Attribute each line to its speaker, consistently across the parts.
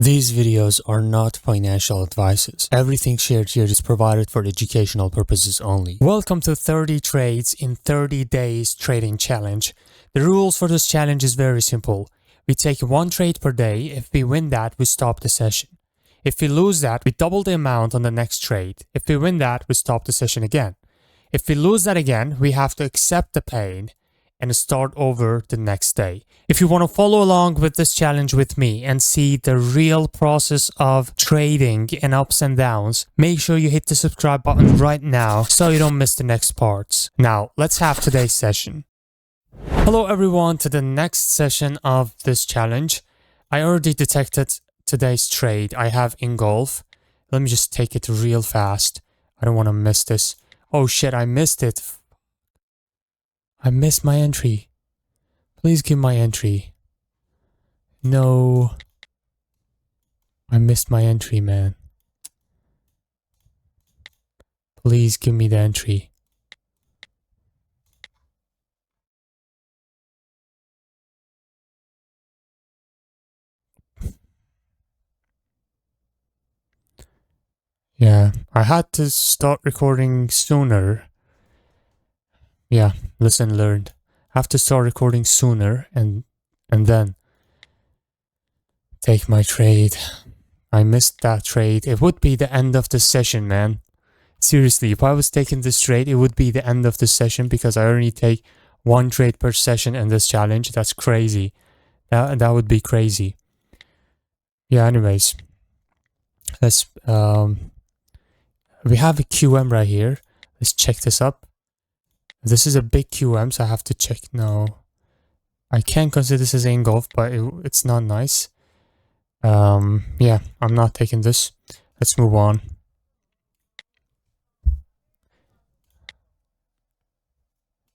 Speaker 1: These videos are not financial advices. Everything shared here is provided for educational purposes only. Welcome to 30 Trades in 30 Days Trading Challenge. The rules for this challenge is very simple. We take one trade per day. If we win that, we stop the session. If we lose that, we double the amount on the next trade. If we win that, we stop the session again. If we lose that again, we have to accept the pain and start over the next day. If you want to follow along with this challenge with me and see the real process of trading and ups and downs, make sure you hit the subscribe button right now so you don't miss the next parts. Now, let's have today's session. Hello everyone to the next session of this challenge. I already detected today's trade I have in golf. Let me just take it real fast. I don't want to miss this. Oh shit, I missed it. I missed my entry. Please give my entry. No. I missed my entry, man. Please give me the entry. Yeah, I had to start recording sooner. Yeah, lesson learned. I have to start recording sooner and then take my trade. I missed that trade. It would be the end of the session, man. Seriously, if I was taking this trade, it would be the end of the session because I only take one trade per session in this challenge. That's crazy. That would be crazy. Yeah, anyways. Let's we have a QM right here. Let's check this up. This is a big QM, so I have to check. No, I can consider this as engulf, but it's not nice. Yeah, I'm not taking this. Let's move on.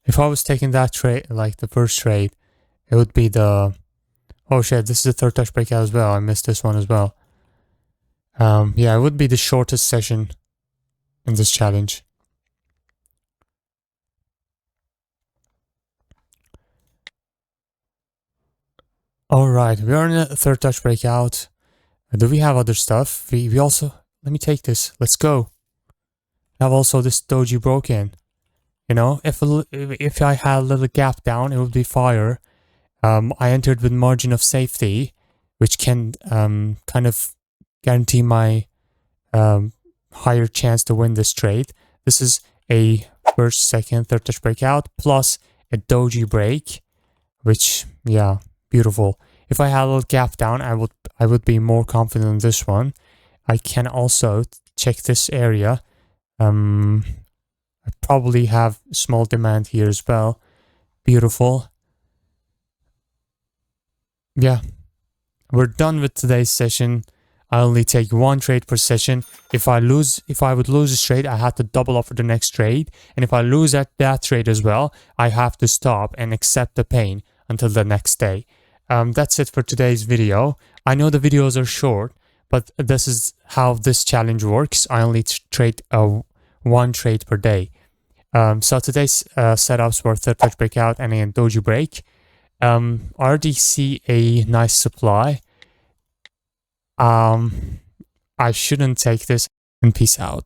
Speaker 1: If I was taking that trade, like the first trade, it would be the... Oh shit, this is the third touch breakout as well. I missed this one as well. Yeah, it would be the shortest session in this challenge. Alright, we are in a third touch breakout. Do we have other stuff? We also... Let me take this. Let's go. I have also this doji broken. You know, if I had a little gap down, it would be fire. I entered with margin of safety, which can kind of guarantee my higher chance to win this trade. This is a first, second, third touch breakout plus a doji break, which, yeah, beautiful. If I had a little gap down, I would be more confident in this one. I can also check this area. I probably have small demand here as well. Beautiful. Yeah, we're done with today's session. I only take one trade per session. If I would lose this trade, I had to double up for the next trade. And if I lose that trade as well, I have to stop and accept the pain until the next day. That's it for today's video. I know the videos are short, but this is how this challenge works. I only trade one trade per day. So today's setups were third touch breakout and a doji break. Already see a nice supply. I shouldn't take this, and peace out.